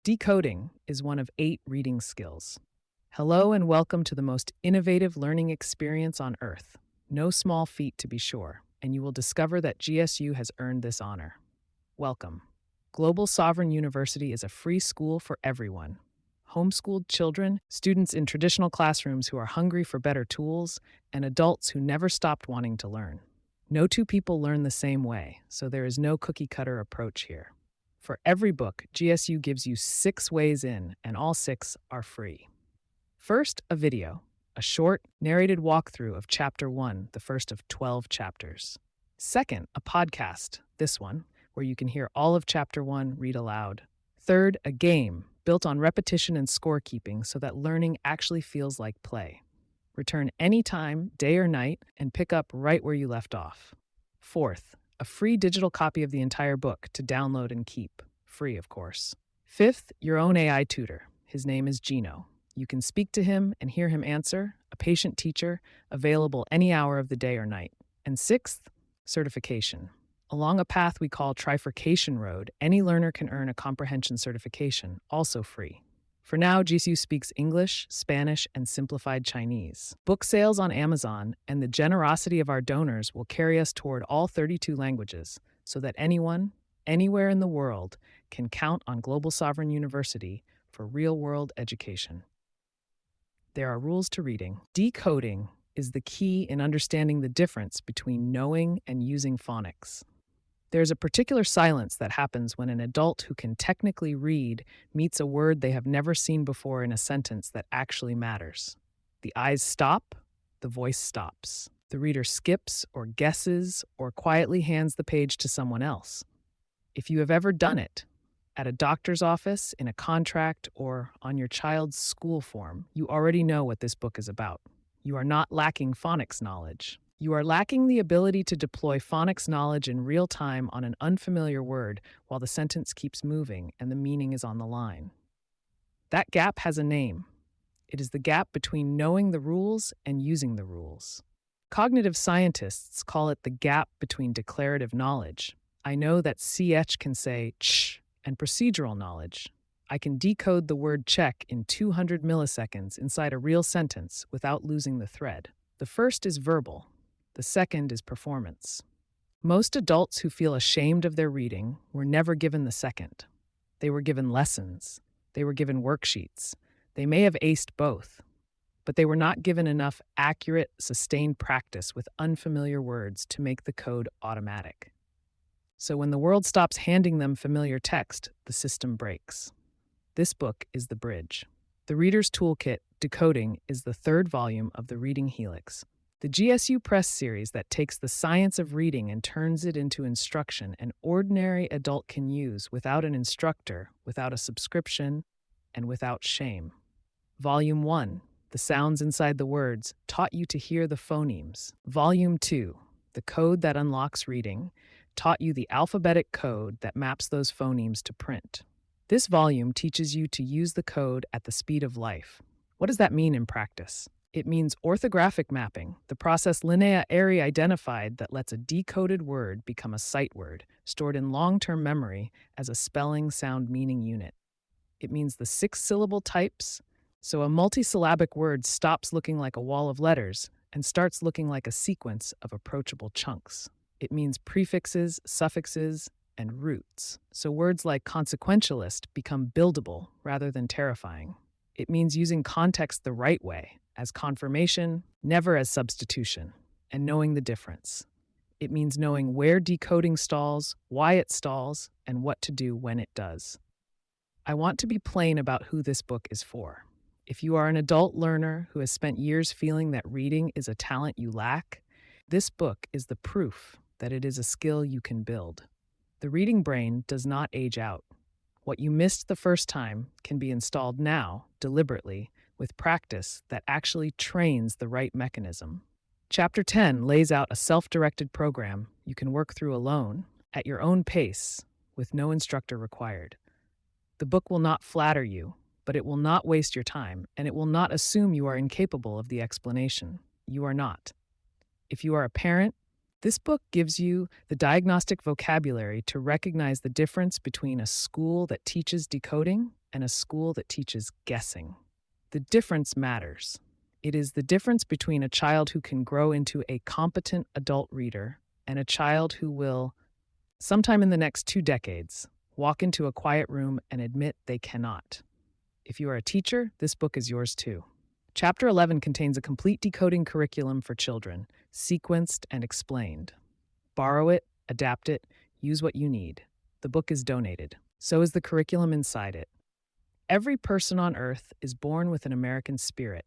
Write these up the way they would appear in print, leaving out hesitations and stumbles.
Decoding is one of 8 reading skills. Hello and welcome to the most innovative learning experience on Earth. No small feat, to be sure, and you will discover that GSU has earned this honor. Welcome. Global Sovereign University is a free school for everyone. Homeschooled children, students in traditional classrooms who are hungry for better tools, and adults who never stopped wanting to learn. No two people learn the same way, so there is no cookie-cutter approach here. For every book, GSU gives you 6 ways in, and all 6 are free. First, a video, a short, narrated walkthrough of Chapter 1, the first of 12 chapters. Second, a podcast, this one, where you can hear all of Chapter 1 read aloud. Third, a game, built on repetition and scorekeeping so that learning actually feels like play. Return anytime, day or night, and pick up right where you left off. Fourth, a free digital copy of the entire book to download and keep. Free, of course. Fifth, your own AI tutor. His name is Gino. You can speak to him and hear him answer, a patient teacher, available any hour of the day or night. And sixth, certification. Along a path we call Trifurcation Road, any learner can earn a comprehension certification, also free. For now, GSU speaks English, Spanish, and simplified Chinese. Book sales on Amazon and the generosity of our donors will carry us toward all 32 languages, so that anyone, anywhere in the world, can count on Global Sovereign University for real-world education. There are rules to reading. Decoding is the key in understanding the difference between knowing and using phonics. There's a particular silence that happens when an adult who can technically read meets a word they have never seen before in a sentence that actually matters. The eyes stop, the voice stops. The reader skips or guesses or quietly hands the page to someone else. If you have ever done it, at a doctor's office, in a contract, or on your child's school form, you already know what this book is about. You are not lacking phonics knowledge. You are lacking the ability to deploy phonics knowledge in real time on an unfamiliar word while the sentence keeps moving and the meaning is on the line. That gap has a name. It is the gap between knowing the rules and using the rules. Cognitive scientists call it the gap between declarative knowledge. I know that CH can say ch and procedural knowledge. I can decode the word check in 200 milliseconds inside a real sentence without losing the thread. The first is verbal. The second is performance. Most adults who feel ashamed of their reading were never given the second. They were given lessons. They were given worksheets. They may have aced both, but they were not given enough accurate, sustained practice with unfamiliar words to make the code automatic. So when the world stops handing them familiar text, the system breaks. This book is the bridge. The Reader's Toolkit, Decoding, is the 3rd volume of the Reading Helix, the GSU Press series that takes the science of reading and turns it into instruction an ordinary adult can use without an instructor, without a subscription, and without shame. Volume 1, The Sounds Inside the Words, taught you to hear the phonemes. Volume 2, The Code That Unlocks Reading, taught you the alphabetic code that maps those phonemes to print. This volume teaches you to use the code at the speed of life. What does that mean in practice? It means orthographic mapping, the process Linnea Airy identified that lets a decoded word become a sight word, stored in long-term memory as a spelling, sound, meaning unit. It means the 6-syllable types, so a multisyllabic word stops looking like a wall of letters and starts looking like a sequence of approachable chunks. It means prefixes, suffixes, and roots, so words like consequentialist become buildable rather than terrifying. It means using context the right way, as confirmation, never as substitution, and knowing the difference. It means knowing where decoding stalls, why it stalls, and what to do when it does. I want to be plain about who this book is for. If you are an adult learner who has spent years feeling that reading is a talent you lack, this book is the proof that it is a skill you can build. The reading brain does not age out. What you missed the first time can be installed now, deliberately, with practice that actually trains the right mechanism. Chapter 10 lays out a self-directed program you can work through alone, at your own pace, with no instructor required. The book will not flatter you, but it will not waste your time, and it will not assume you are incapable of the explanation. You are not. If you are a parent, this book gives you the diagnostic vocabulary to recognize the difference between a school that teaches decoding and a school that teaches guessing. The difference matters. It is the difference between a child who can grow into a competent adult reader and a child who will, sometime in the next 2 decades, walk into a quiet room and admit they cannot. If you are a teacher, this book is yours too. Chapter 11 contains a complete decoding curriculum for children, sequenced and explained. Borrow it, adapt it, use what you need. The book is donated. So is the curriculum inside it. Every person on earth is born with an American spirit,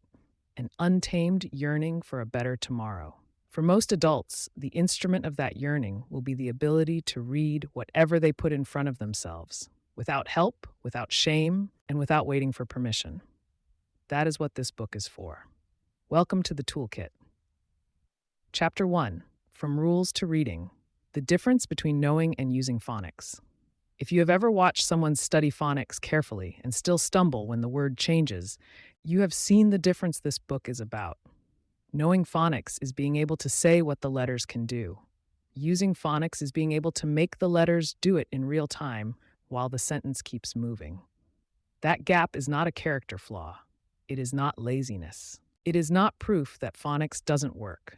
an untamed yearning for a better tomorrow. For most adults, the instrument of that yearning will be the ability to read whatever they put in front of themselves, without help, without shame, and without waiting for permission. That is what this book is for. Welcome to the Toolkit. Chapter 1, From Rules to Reading, the difference between knowing and using phonics. If you have ever watched someone study phonics carefully and still stumble when the word changes, you have seen the difference this book is about. Knowing phonics is being able to say what the letters can do. Using phonics is being able to make the letters do it in real time while the sentence keeps moving. That gap is not a character flaw. It is not laziness. It is not proof that phonics doesn't work.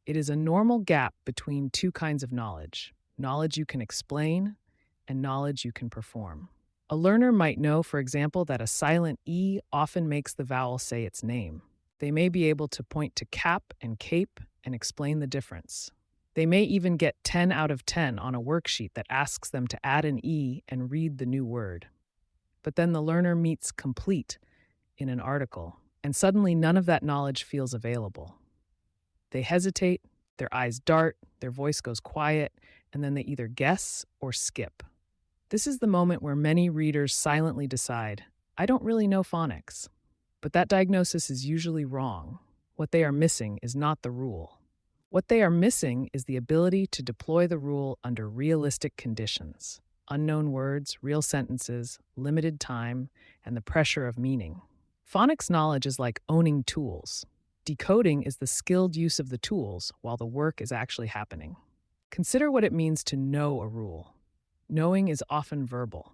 It is a normal gap between two kinds of knowledge: knowledge you can explain and knowledge you can perform. A learner might know, for example, that a silent E often makes the vowel say its name. They may be able to point to cap and cape and explain the difference. They may even get 10 out of 10 on a worksheet that asks them to add an E and read the new word. But then the learner meets complete in an article, and suddenly none of that knowledge feels available. They hesitate, their eyes dart, their voice goes quiet, and then they either guess or skip. This is the moment where many readers silently decide, I don't really know phonics. But that diagnosis is usually wrong. What they are missing is not the rule. What they are missing is the ability to deploy the rule under realistic conditions: unknown words, real sentences, limited time, and the pressure of meaning. Phonics knowledge is like owning tools. Decoding is the skilled use of the tools while the work is actually happening. Consider what it means to know a rule. Knowing is often verbal.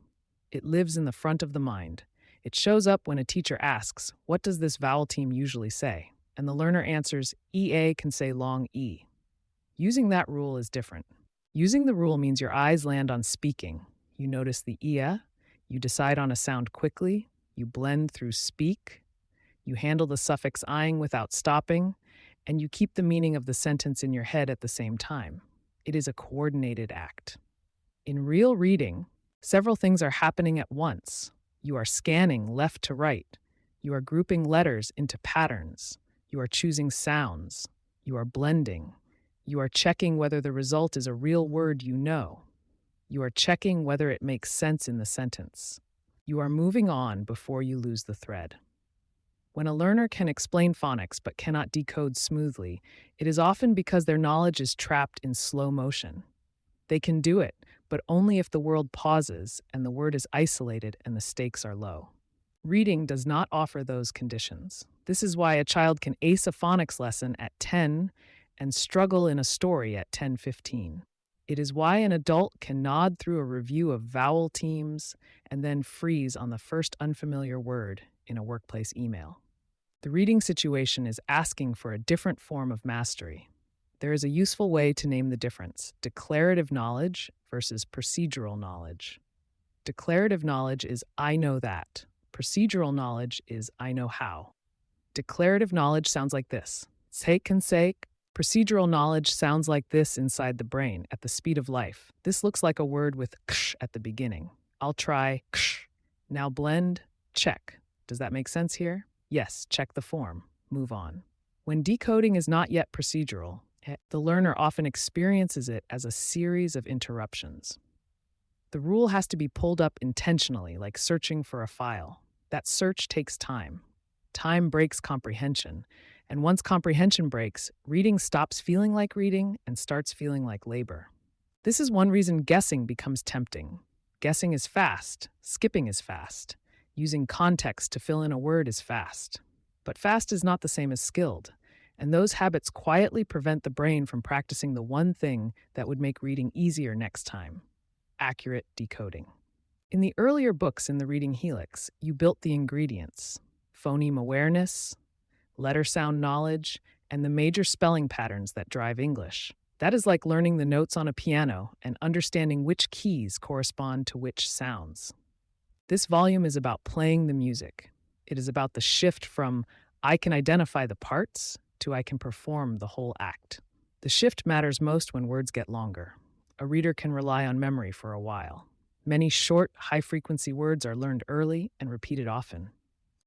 It lives in the front of the mind. It shows up when a teacher asks, what does this vowel team usually say? And the learner answers, EA can say long E. Using that rule is different. Using the rule means your eyes land on speaking. You notice the ia, you decide on a sound quickly, you blend through speak, you handle the suffix ing without stopping, and you keep the meaning of the sentence in your head at the same time. It is a coordinated act. In real reading, several things are happening at once. You are scanning left to right. You are grouping letters into patterns. You are choosing sounds. You are blending. You are checking whether the result is a real word you know. You are checking whether it makes sense in the sentence. You are moving on before you lose the thread. When a learner can explain phonics but cannot decode smoothly, it is often because their knowledge is trapped in slow motion. They can do it, but only if the world pauses and the word is isolated and the stakes are low. Reading does not offer those conditions. This is why a child can ace a phonics lesson at 10 and struggle in a story at 10:15. It is why an adult can nod through a review of vowel teams and then freeze on the first unfamiliar word in a workplace email. The reading situation is asking for a different form of mastery. There is a useful way to name the difference: declarative knowledge versus procedural knowledge. Declarative knowledge is I know that. Procedural knowledge is I know how. Declarative knowledge sounds like this: sake and sake. Procedural knowledge sounds like this inside the brain at the speed of life. This looks like a word with ksh at the beginning. I'll try ksh. Now blend, check. Does that make sense here? Yes, check the form. Move on. When decoding is not yet procedural, the learner often experiences it as a series of interruptions. The rule has to be pulled up intentionally, like searching for a file. That search takes time. Time breaks comprehension, and once comprehension breaks, reading stops feeling like reading and starts feeling like labor. This is one reason guessing becomes tempting. Guessing is fast, skipping is fast, using context to fill in a word is fast. But fast is not the same as skilled, and those habits quietly prevent the brain from practicing the one thing that would make reading easier next time: accurate decoding. In the earlier books in the Reading Helix, you built the ingredients: phoneme awareness, letter sound knowledge, and the major spelling patterns that drive English. That is like learning the notes on a piano and understanding which keys correspond to which sounds. This volume is about playing the music. It is about the shift from "I can identify the parts" to "I can perform the whole act." The shift matters most when words get longer. A reader can rely on memory for a while. Many short, high-frequency words are learned early and repeated often.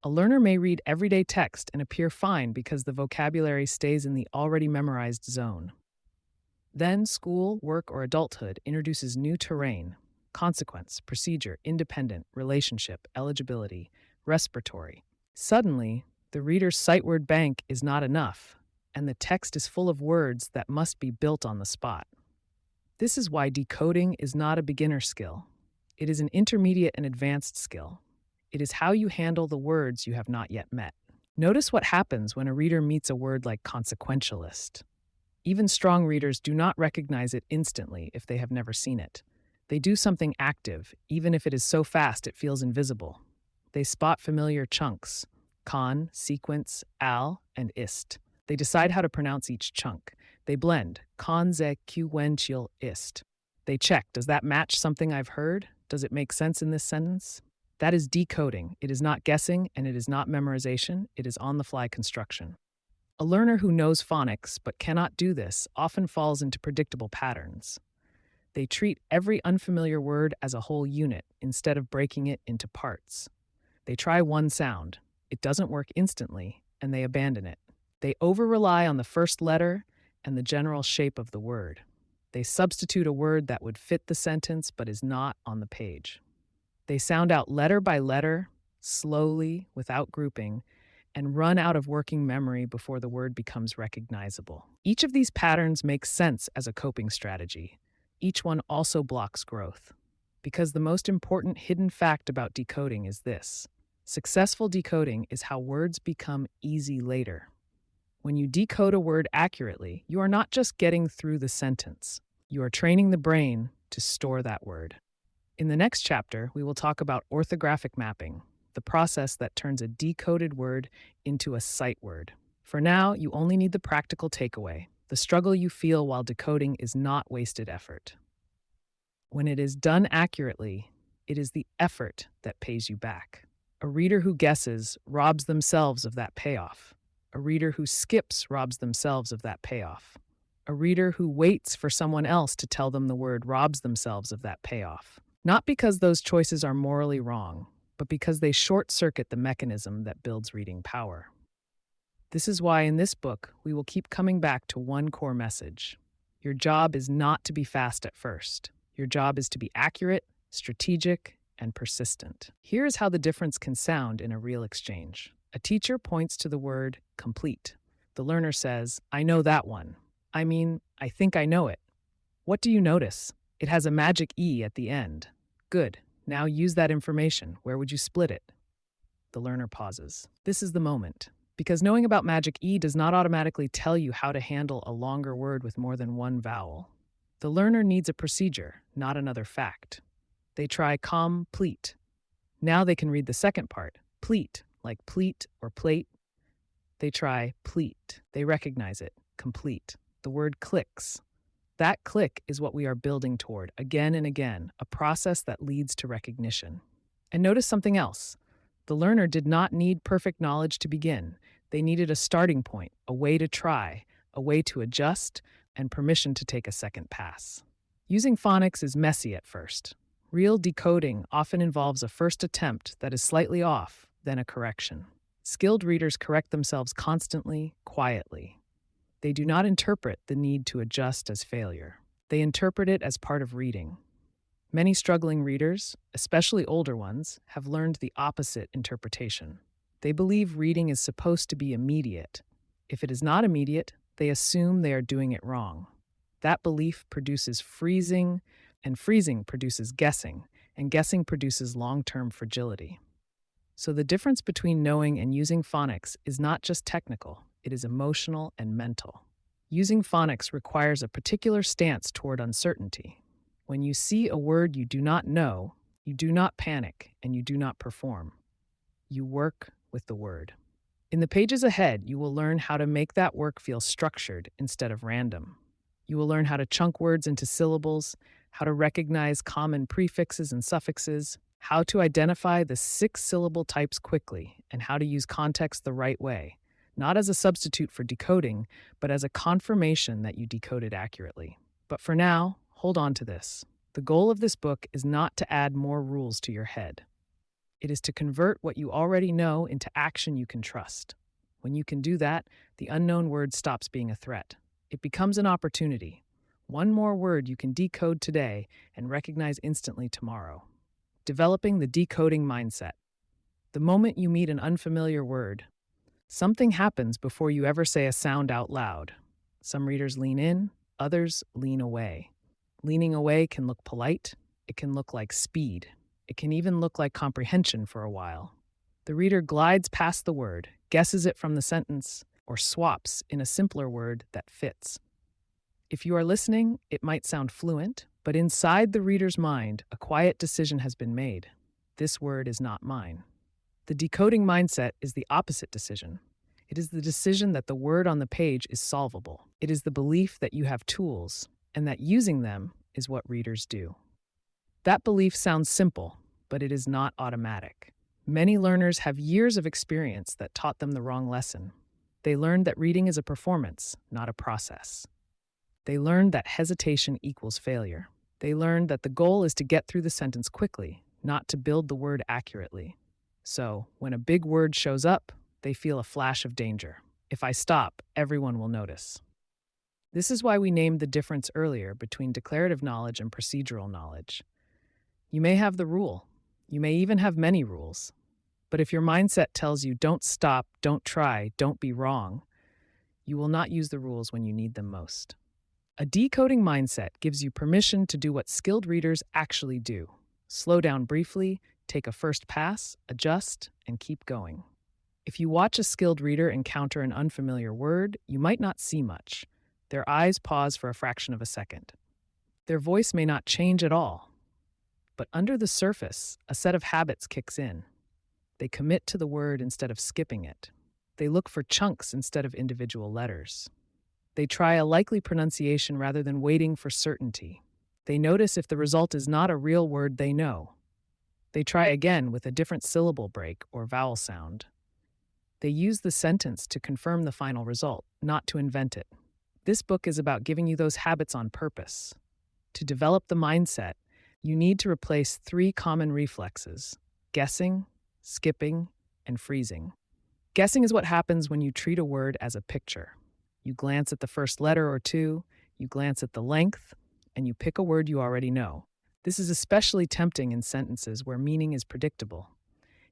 A learner may read everyday text and appear fine because the vocabulary stays in the already memorized zone. Then school, work, or adulthood introduces new terrain: consequence, procedure, independent, relationship, eligibility, respiratory. Suddenly, the reader's sight word bank is not enough, and the text is full of words that must be built on the spot. This is why decoding is not a beginner skill. It is an intermediate and advanced skill. It is how you handle the words you have not yet met. Notice what happens when a reader meets a word like consequentialist. Even strong readers do not recognize it instantly if they have never seen it. They do something active, even if it is so fast it feels invisible. They spot familiar chunks: con, sequence, al, and ist. They decide how to pronounce each chunk. They blend: consequential ist. They check: does that match something I've heard? Does it make sense in this sentence? That is decoding. It is not guessing, and it is not memorization. It is on-the-fly construction. A learner who knows phonics but cannot do this often falls into predictable patterns. They treat every unfamiliar word as a whole unit instead of breaking it into parts. They try one sound. It doesn't work instantly, and they abandon it. They over-rely on the first letter and the general shape of the word. They substitute a word that would fit the sentence but is not on the page. They sound out letter by letter, slowly, without grouping, and run out of working memory before the word becomes recognizable. Each of these patterns makes sense as a coping strategy. Each one also blocks growth. Because the most important hidden fact about decoding is this: successful decoding is how words become easy later. When you decode a word accurately, you are not just getting through the sentence. You are training the brain to store that word. In the next chapter, we will talk about orthographic mapping, the process that turns a decoded word into a sight word. For now, you only need the practical takeaway. The struggle you feel while decoding is not wasted effort. When it is done accurately, it is the effort that pays you back. A reader who guesses robs themselves of that payoff. A reader who skips robs themselves of that payoff. A reader who waits for someone else to tell them the word robs themselves of that payoff. Not because those choices are morally wrong, but because they short-circuit the mechanism that builds reading power. This is why in this book, we will keep coming back to one core message. Your job is not to be fast at first. Your job is to be accurate, strategic, and persistent. Here is how the difference can sound in a real exchange. A teacher points to the word complete. The learner says, "I know that one. I think I know it." What do you notice? It has a magic E at the end. Good. Now use that information. Where would you split it? The learner pauses. This is the moment. Because knowing about magic E does not automatically tell you how to handle a longer word with more than one vowel. The learner needs a procedure, not another fact. They try complete. Now they can read the second part, pleat, like pleat or plate. They try pleat. They recognize it, complete. The word clicks. That click is what we are building toward again and again, a process that leads to recognition. And notice something else. The learner did not need perfect knowledge to begin. They needed a starting point, a way to try, a way to adjust, and permission to take a second pass. Using phonics is messy at first. Real decoding often involves a first attempt that is slightly off, then a correction. Skilled readers correct themselves constantly, quietly. They do not interpret the need to adjust as failure. They interpret it as part of reading. Many struggling readers, especially older ones, have learned the opposite interpretation. They believe reading is supposed to be immediate. If it is not immediate, they assume they are doing it wrong. That belief produces freezing, and freezing produces guessing, and guessing produces long-term fragility. So the difference between knowing and using phonics is not just technical, it is emotional and mental. Using phonics requires a particular stance toward uncertainty. When you see a word you do not know, You do not panic and you do not perform. You work with the word. In the pages ahead, you will learn how to make that work feel structured instead of random. You will learn how to chunk words into syllables, how to recognize common prefixes and suffixes, how to identify the 6-syllable types quickly, and how to use context the right way, not as a substitute for decoding, but as a confirmation that you decoded accurately. But for now, hold on to this. The goal of this book is not to add more rules to your head. It is to convert what you already know into action you can trust. When you can do that, the unknown word stops being a threat. It becomes an opportunity. One more word you can decode today and recognize instantly tomorrow. Developing the decoding mindset. The moment you meet an unfamiliar word, something happens before you ever say a sound out loud. Some readers lean in, others lean away. Leaning away can look polite. It can look like speed. It can even look like comprehension for a while. The reader glides past the word, guesses it from the sentence, or swaps in a simpler word that fits. If you are listening, it might sound fluent, but inside the reader's mind, a quiet decision has been made. This word is not mine. The decoding mindset is the opposite decision. It is the decision that the word on the page is solvable. It is the belief that you have tools, and that using them is what readers do. That belief sounds simple, but it is not automatic. Many learners have years of experience that taught them the wrong lesson. They learned that reading is a performance, not a process. They learned that hesitation equals failure. They learned that the goal is to get through the sentence quickly, not to build the word accurately. So, when a big word shows up, they feel a flash of danger. If I stop, everyone will notice. This is why we named the difference earlier between declarative knowledge and procedural knowledge. You may have the rule. You may even have many rules. But if your mindset tells you don't stop, don't try, don't be wrong, you will not use the rules when you need them most. A decoding mindset gives you permission to do what skilled readers actually do. Slow down briefly, take a first pass, adjust, and keep going. If you watch a skilled reader encounter an unfamiliar word, you might not see much. Their eyes pause for a fraction of a second. Their voice may not change at all. But under the surface, a set of habits kicks in. They commit to the word instead of skipping it. They look for chunks instead of individual letters. They try a likely pronunciation rather than waiting for certainty. They notice if the result is not a real word they know. They try again with a different syllable break or vowel sound. They use the sentence to confirm the final result, not to invent it. This book is about giving you those habits on purpose. To develop the mindset, you need to replace 3 common reflexes: guessing, skipping, and freezing. Guessing is what happens when you treat a word as a picture. You glance at the first letter or two, you glance at the length, and you pick a word you already know. This is especially tempting in sentences where meaning is predictable.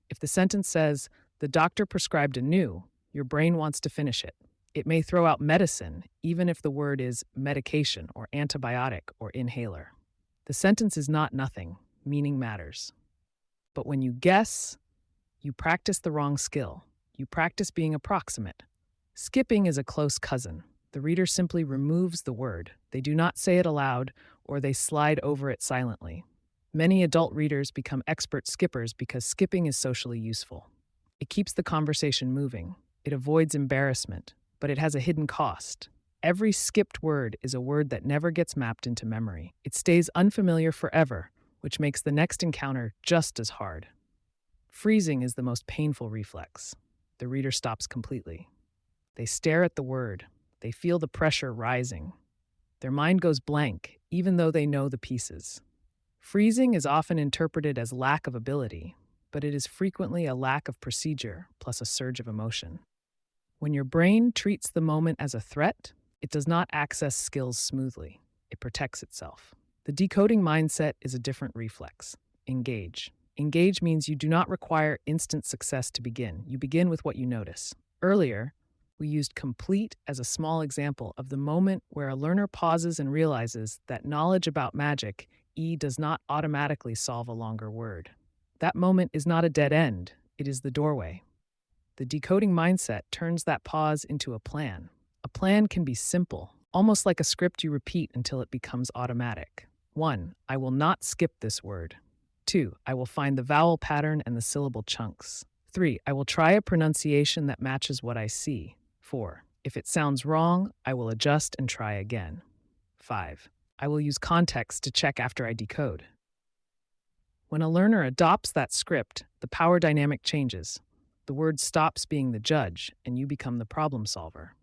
If the sentence says, "The doctor prescribed a new," your brain wants to finish it. It may throw out medicine, even if the word is medication or antibiotic or inhaler. The sentence is not nothing. Meaning matters. But when you guess, you practice the wrong skill. You practice being approximate. Skipping is a close cousin. The reader simply removes the word. They do not say it aloud, or they slide over it silently. Many adult readers become expert skippers because skipping is socially useful. It keeps the conversation moving. It avoids embarrassment, but it has a hidden cost. Every skipped word is a word that never gets mapped into memory. It stays unfamiliar forever, which makes the next encounter just as hard. Freezing is the most painful reflex. The reader stops completely. They stare at the word. They feel the pressure rising. Their mind goes blank, even though they know the pieces. Freezing is often interpreted as lack of ability, but it is frequently a lack of procedure plus a surge of emotion. When your brain treats the moment as a threat, it does not access skills smoothly. It protects itself. The decoding mindset is a different reflex. Engage. Engage means you do not require instant success to begin. You begin with what you notice. Earlier, we used complete as a small example of the moment where a learner pauses and realizes that knowledge about magic does not automatically solve a longer word. That moment is not a dead end. It is the doorway. The decoding mindset turns that pause into a plan. A plan can be simple, almost like a script you repeat until it becomes automatic. 1. I will not skip this word. 2. I will find the vowel pattern and the syllable chunks. 3. I will try a pronunciation that matches what I see. 4. If it sounds wrong, I will adjust and try again. 5. I will use context to check after I decode. When a learner adopts that script, the power dynamic changes. The word stops being the judge, and you become the problem solver.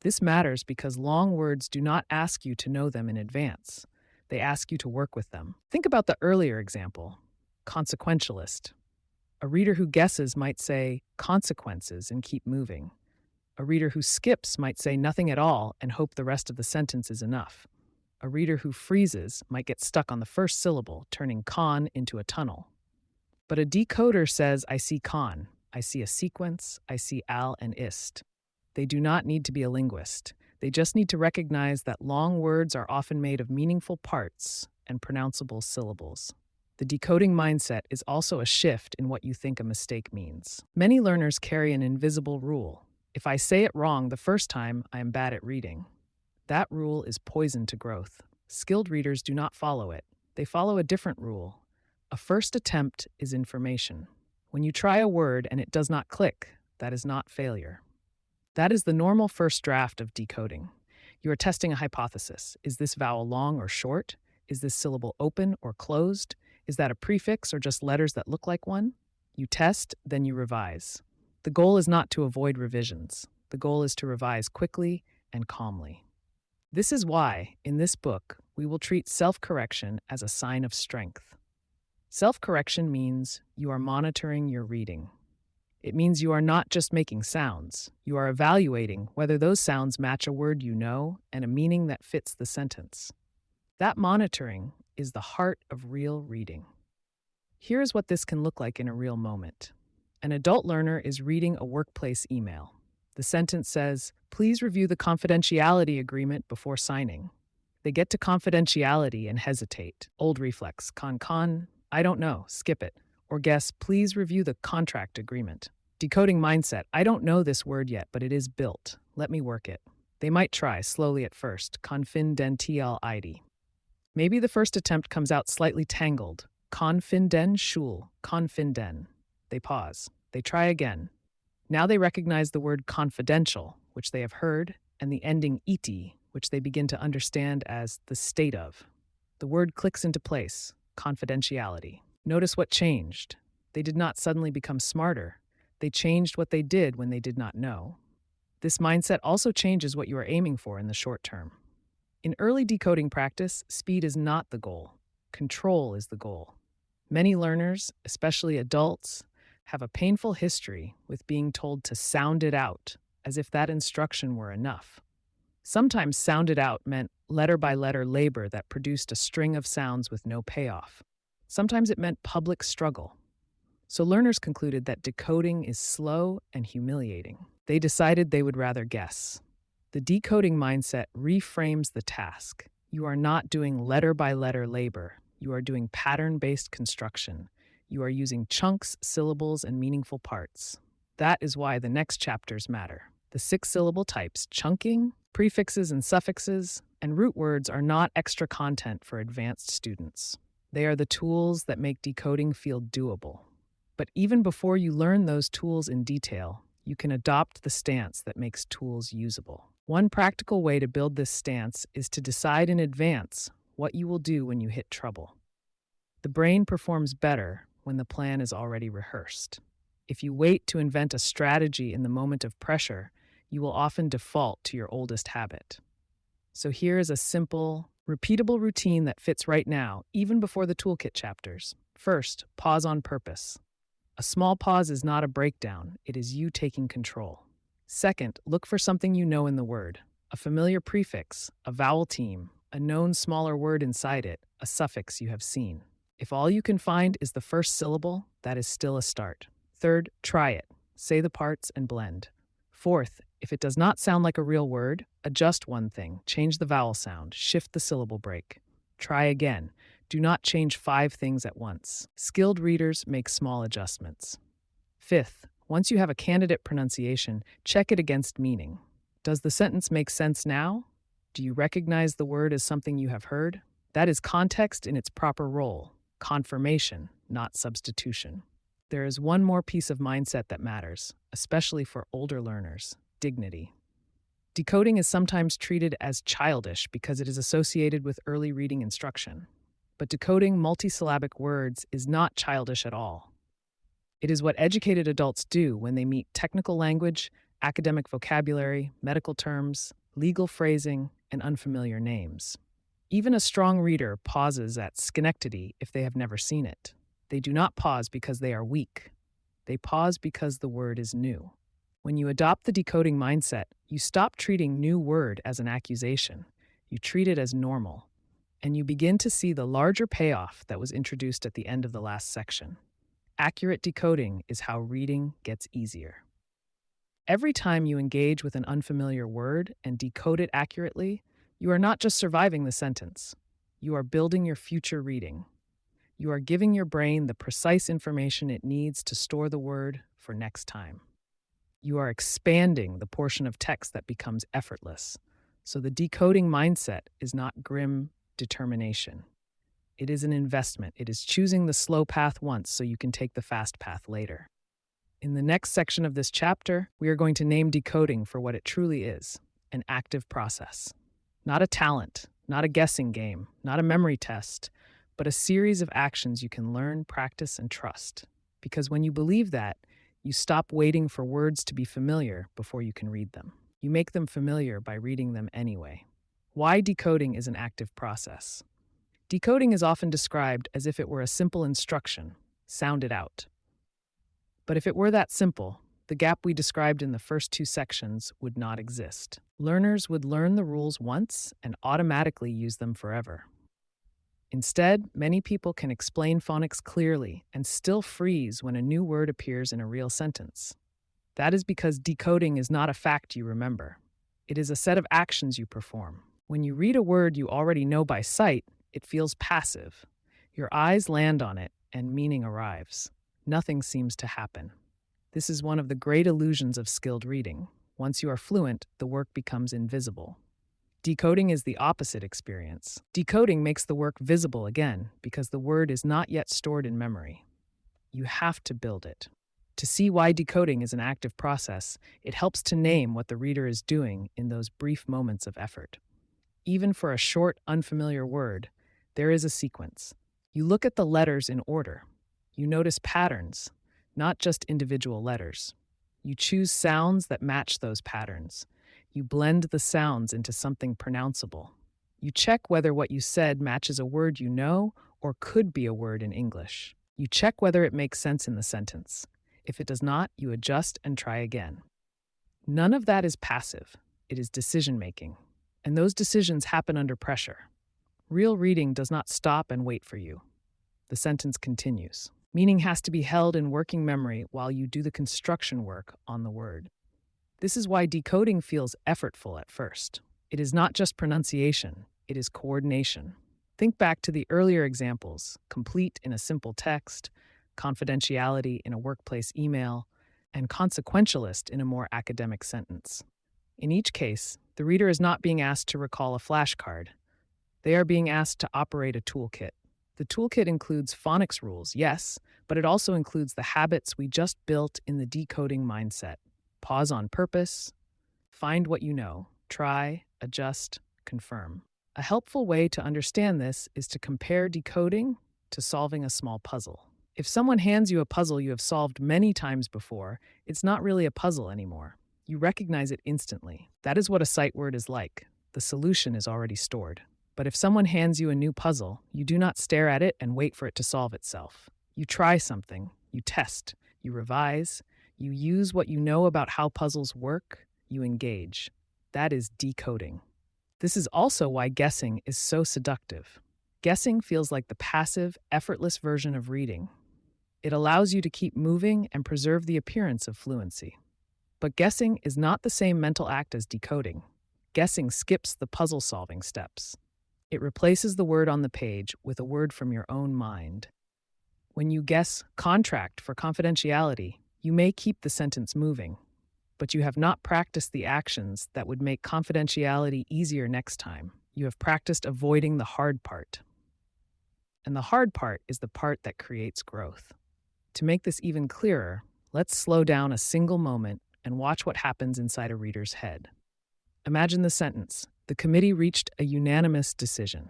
This matters because long words do not ask you to know them in advance. They ask you to work with them. Think about the earlier example, consequentialist. A reader who guesses might say consequences and keep moving. A reader who skips might say nothing at all and hope the rest of the sentence is enough. A reader who freezes might get stuck on the first syllable, turning con into a tunnel. But a decoder says, I see con, I see a sequence, I see al and ist. They do not need to be a linguist. They just need to recognize that long words are often made of meaningful parts and pronounceable syllables. The decoding mindset is also a shift in what you think a mistake means. Many learners carry an invisible rule. If I say it wrong the first time, I am bad at reading. That rule is poison to growth. Skilled readers do not follow it. They follow a different rule. A first attempt is information. When you try a word and it does not click, that is not failure. That is the normal first draft of decoding. You are testing a hypothesis. Is this vowel long or short? Is this syllable open or closed? Is that a prefix or just letters that look like one? You test, then you revise. The goal is not to avoid revisions. The goal is to revise quickly and calmly. This is why, in this book, we will treat self-correction as a sign of strength. Self-correction means you are monitoring your reading. It means you are not just making sounds. You are evaluating whether those sounds match a word you know and a meaning that fits the sentence. That monitoring is the heart of real reading. Here is what this can look like in a real moment. An adult learner is reading a workplace email. The sentence says, please review the confidentiality agreement before signing. They get to confidentiality and hesitate. Old reflex, con, I don't know, skip it. Or guess, please review the contract agreement. Decoding mindset, I don't know this word yet, but it is built. Let me work it. They might try, slowly at first, confidentiality. Maybe the first attempt comes out slightly tangled. Confidential, confinden. They pause. They try again. Now they recognize the word confidential, which they have heard, and the ending iti, which they begin to understand as the state of. The word clicks into place, confidentiality. Notice what changed. They did not suddenly become smarter. They changed what they did when they did not know. This mindset also changes what you are aiming for in the short term. In early decoding practice, speed is not the goal. Control is the goal. Many learners, especially adults, have a painful history with being told to sound it out, as if that instruction were enough. Sometimes sound it out meant letter-by-letter labor that produced a string of sounds with no payoff. Sometimes it meant public struggle. So learners concluded that decoding is slow and humiliating. They decided they would rather guess. The decoding mindset reframes the task. You are not doing letter-by-letter labor. You are doing pattern-based construction. You are using chunks, syllables, and meaningful parts. That is why the next chapters matter. The 6 syllable types, chunking, prefixes and suffixes, and root words are not extra content for advanced students. They are the tools that make decoding feel doable. But even before you learn those tools in detail, you can adopt the stance that makes tools usable. One practical way to build this stance is to decide in advance what you will do when you hit trouble. The brain performs better when the plan is already rehearsed. If you wait to invent a strategy in the moment of pressure, you will often default to your oldest habit. So here is a simple, repeatable routine that fits right now, even before the Toolkit chapters. First, pause on purpose. A small pause is not a breakdown, it is you taking control. Second, look for something you know in the word. A familiar prefix, a vowel team, a known smaller word inside it, a suffix you have seen. If all you can find is the first syllable, that is still a start. Third, try it. Say the parts and blend. Fourth, if it does not sound like a real word, adjust one thing, change the vowel sound, shift the syllable break. Try again. Do not change 5 things at once. Skilled readers make small adjustments. Fifth, once you have a candidate pronunciation, check it against meaning. Does the sentence make sense now? Do you recognize the word as something you have heard? That is context in its proper role. confirmation, not substitution. There is one more piece of mindset that matters, especially for older learners: dignity. Decoding is sometimes treated as childish because it is associated with early reading instruction. But decoding multisyllabic words is not childish at all. It is what educated adults do when they meet technical language, academic vocabulary, medical terms, legal phrasing, and unfamiliar names. Even a strong reader pauses at Schenectady if they have never seen it. They do not pause because they are weak. They pause because the word is new. When you adopt the decoding mindset, you stop treating new word as an accusation. You treat it as normal, and you begin to see the larger payoff that was introduced at the end of the last section. Accurate decoding is how reading gets easier. Every time you engage with an unfamiliar word and decode it accurately, you are not just surviving the sentence. You are building your future reading. You are giving your brain the precise information it needs to store the word for next time. You are expanding the portion of text that becomes effortless. So the decoding mindset is not grim determination. It is an investment. It is choosing the slow path once so you can take the fast path later. In the next section of this chapter, we are going to name decoding for what it truly is: an active process. Not a talent, not a guessing game, not a memory test, but a series of actions you can learn, practice, and trust. Because when you believe that, you stop waiting for words to be familiar before you can read them. You make them familiar by reading them anyway. Why decoding is an active process? Decoding is often described as if it were a simple instruction: sound it out. But if it were that simple, the gap we described in the first two sections would not exist. Learners would learn the rules once and automatically use them forever. Instead, many people can explain phonics clearly and still freeze when a new word appears in a real sentence. That is because decoding is not a fact you remember. It is a set of actions you perform. When you read a word you already know by sight, it feels passive. Your eyes land on it and meaning arrives. Nothing seems to happen. This is one of the great illusions of skilled reading. Once you are fluent, the work becomes invisible. Decoding is the opposite experience. Decoding makes the work visible again because the word is not yet stored in memory. You have to build it. To see why decoding is an active process, it helps to name what the reader is doing in those brief moments of effort. Even for a short, unfamiliar word, there is a sequence. You look at the letters in order. You notice patterns, not just individual letters. You choose sounds that match those patterns. You blend the sounds into something pronounceable. You check whether what you said matches a word you know or could be a word in English. You check whether it makes sense in the sentence. If it does not, you adjust and try again. None of that is passive. It is decision-making. And those decisions happen under pressure. Real reading does not stop and wait for you. The sentence continues. Meaning has to be held in working memory while you do the construction work on the word. This is why decoding feels effortful at first. It is not just pronunciation, it is coordination. Think back to the earlier examples: complete in a simple text, confidentiality in a workplace email, and consequentialist in a more academic sentence. In each case, the reader is not being asked to recall a flashcard. They are being asked to operate a toolkit. The toolkit includes phonics rules, yes, but it also includes the habits we just built in the decoding mindset. Pause on purpose, find what you know, try, adjust, confirm. A helpful way to understand this is to compare decoding to solving a small puzzle. If someone hands you a puzzle you have solved many times before, it's not really a puzzle anymore. You recognize it instantly. That is what a sight word is like. The solution is already stored. But if someone hands you a new puzzle, you do not stare at it and wait for it to solve itself. You try something, you test, you revise, you use what you know about how puzzles work, you engage. That is decoding. This is also why guessing is so seductive. Guessing feels like the passive, effortless version of reading. It allows you to keep moving and preserve the appearance of fluency. But guessing is not the same mental act as decoding. Guessing skips the puzzle-solving steps. It replaces the word on the page with a word from your own mind. When you guess contract for confidentiality, you may keep the sentence moving, but you have not practiced the actions that would make confidentiality easier next time. You have practiced avoiding the hard part. and the hard part is the part that creates growth. To make this even clearer, let's slow down a single moment and watch what happens inside a reader's head. Imagine the sentence: the committee reached a unanimous decision.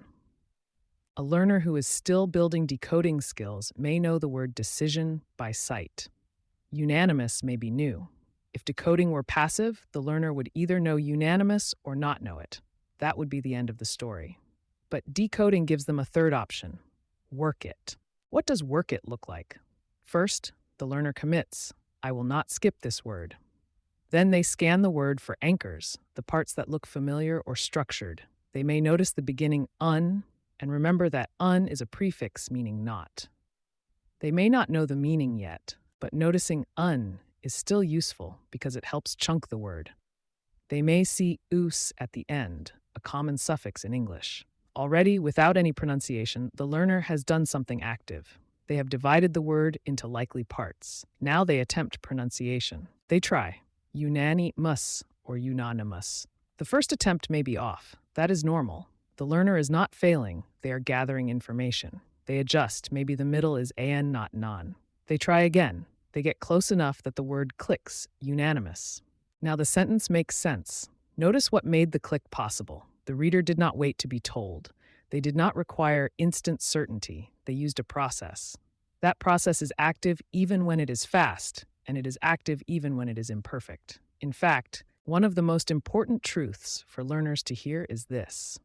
A learner who is still building decoding skills may know the word decision by sight. Unanimous may be new. If decoding were passive, the learner would either know unanimous or not know it. That would be the end of the story. But decoding gives them a third option: work it. What does work it look like? First, the learner commits: I will not skip this word. Then they scan the word for anchors, the parts that look familiar or structured. They may notice the beginning un, and remember that un is a prefix meaning not. They may not know the meaning yet, but noticing un is still useful because it helps chunk the word. They may see us at the end, a common suffix in English. Already, without any pronunciation, the learner has done something active. They have divided the word into likely parts. Now they attempt pronunciation. They try unanimous or unanimous. The first attempt may be off. That is normal. The learner is not failing. They are gathering information. They adjust. Maybe the middle is an, not non. They try again. They get close enough that the word clicks, unanimous. Now the sentence makes sense. Notice what made the click possible. The reader did not wait to be told. They did not require instant certainty. They used a process. That process is active even when it is fast, and it is active even when it is imperfect. In fact, one of the most important truths for learners to hear is this: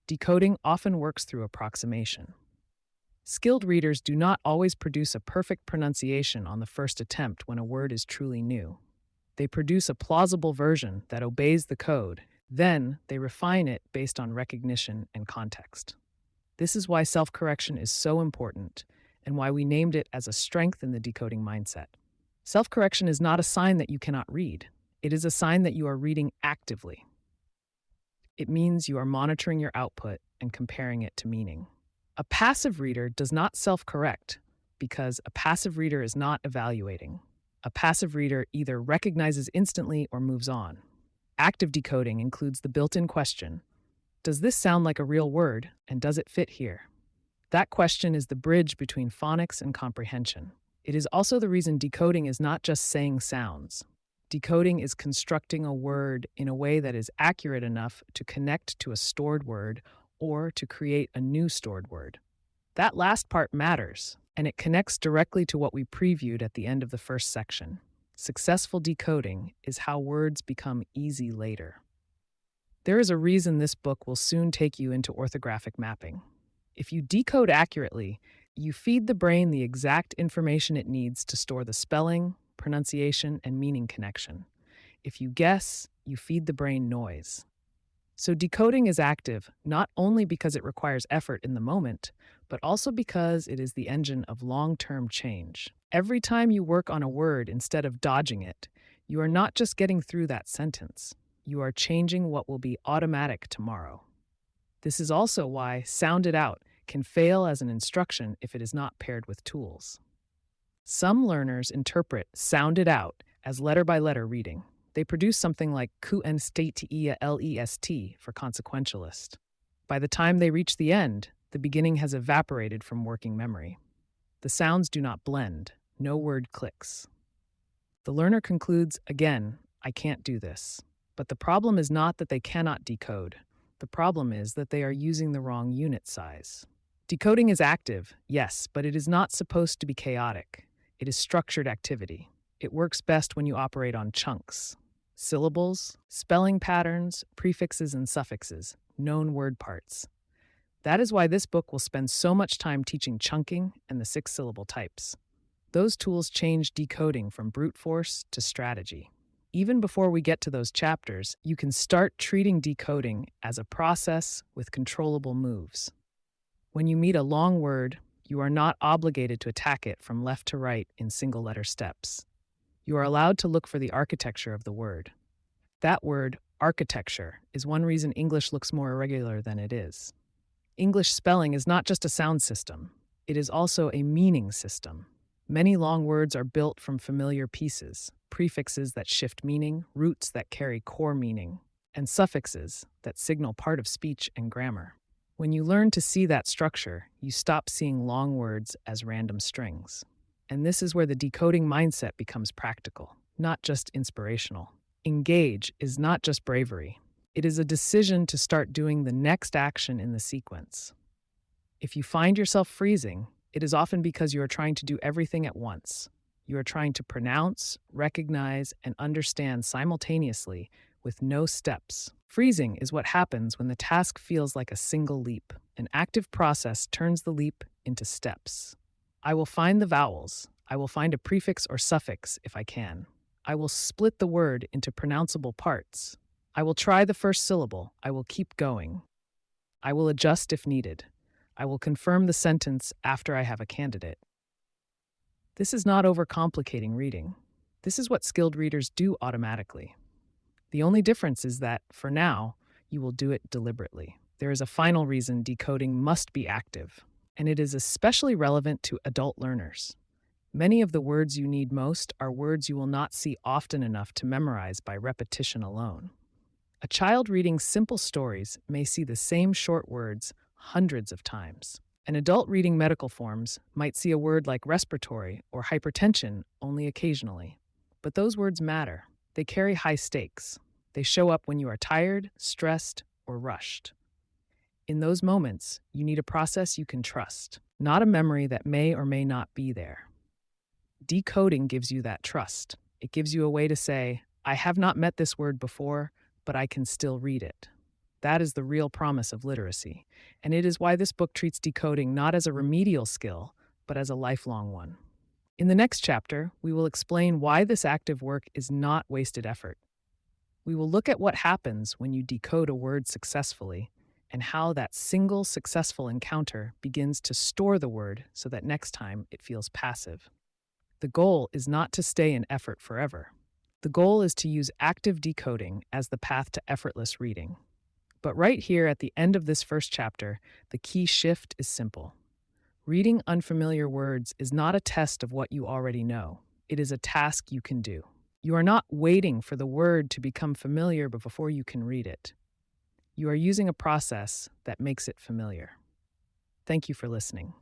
decoding often works through approximation. Skilled readers do not always produce a perfect pronunciation on the first attempt when a word is truly new. They produce a plausible version that obeys the code. Then they refine it based on recognition and context. This is why self-correction is so important and why we named it as a strength in the decoding mindset. Self-correction is not a sign that you cannot read. It is a sign that you are reading actively. It means you are monitoring your output and comparing it to meaning. A passive reader does not self-correct because a passive reader is not evaluating. A passive reader either recognizes instantly or moves on. Active decoding includes the built-in question: does this sound like a real word, and does it fit here? That question is the bridge between phonics and comprehension. It is also the reason decoding is not just saying sounds. Decoding is constructing a word in a way that is accurate enough to connect to a stored word or to create a new stored word. That last part matters, and it connects directly to what we previewed at the end of the first section. Successful decoding is how words become easy later. There is a reason this book will soon take you into orthographic mapping. If you decode accurately, you feed the brain the exact information it needs to store the spelling, pronunciation, and meaning connection. If you guess, you feed the brain noise. So decoding is active not only because it requires effort in the moment, but also because it is the engine of long-term change. Every time you work on a word instead of dodging it, you are not just getting through that sentence. You are changing what will be automatic tomorrow. This is also why sound it out can fail as an instruction if it is not paired with tools. Some learners interpret sound it out as letter-by-letter reading. They produce something like lest for consequentialist. By the time they reach the end, the beginning has evaporated from working memory. The sounds do not blend. No word clicks. The learner concludes, again, I can't do this. But the problem is not that they cannot decode. The problem is that they are using the wrong unit size. Decoding is active, yes, but it is not supposed to be chaotic. It is structured activity. It works best when you operate on chunks. Syllables, spelling patterns, prefixes, and suffixes, known word parts. That is why this book will spend so much time teaching chunking and the 6-syllable types. Those tools change decoding from brute force to strategy. Even before we get to those chapters, you can start treating decoding as a process with controllable moves. When you meet a long word, you are not obligated to attack it from left to right in single-letter steps. You are allowed to look for the architecture of the word. That word, architecture, is one reason English looks more irregular than it is. English spelling is not just a sound system. It is also a meaning system. Many long words are built from familiar pieces, prefixes that shift meaning, roots that carry core meaning, and suffixes that signal part of speech and grammar. When you learn to see that structure, you stop seeing long words as random strings. And this is where the decoding mindset becomes practical, not just inspirational. Engage is not just bravery. It is a decision to start doing the next action in the sequence. If you find yourself freezing, it is often because you are trying to do everything at once. You are trying to pronounce, recognize, and understand simultaneously with no steps. Freezing is what happens when the task feels like a single leap. An active process turns the leap into steps. I will find the vowels. I will find a prefix or suffix if I can. I will split the word into pronounceable parts. I will try the first syllable. I will keep going. I will adjust if needed. I will confirm the sentence after I have a candidate. This is not overcomplicating reading. This is what skilled readers do automatically. The only difference is that, for now, you will do it deliberately. There is a final reason decoding must be active, and it is especially relevant to adult learners. Many of the words you need most are words you will not see often enough to memorize by repetition alone. A child reading simple stories may see the same short words hundreds of times. An adult reading medical forms might see a word like respiratory or hypertension only occasionally. But those words matter. They carry high stakes. They show up when you are tired, stressed, or rushed. In those moments, you need a process you can trust, not a memory that may or may not be there. Decoding gives you that trust. It gives you a way to say, I have not met this word before, but I can still read it. That is the real promise of literacy, and it is why this book treats decoding not as a remedial skill, but as a lifelong one. In the next chapter, we will explain why this active work is not wasted effort. We will look at what happens when you decode a word successfully and how that single successful encounter begins to store the word so that next time it feels passive. The goal is not to stay in effort forever. The goal is to use active decoding as the path to effortless reading. But right here at the end of this first chapter, the key shift is simple. Reading unfamiliar words is not a test of what you already know. It is a task you can do. You are not waiting for the word to become familiar before you can read it. You are using a process that makes it familiar. Thank you for listening.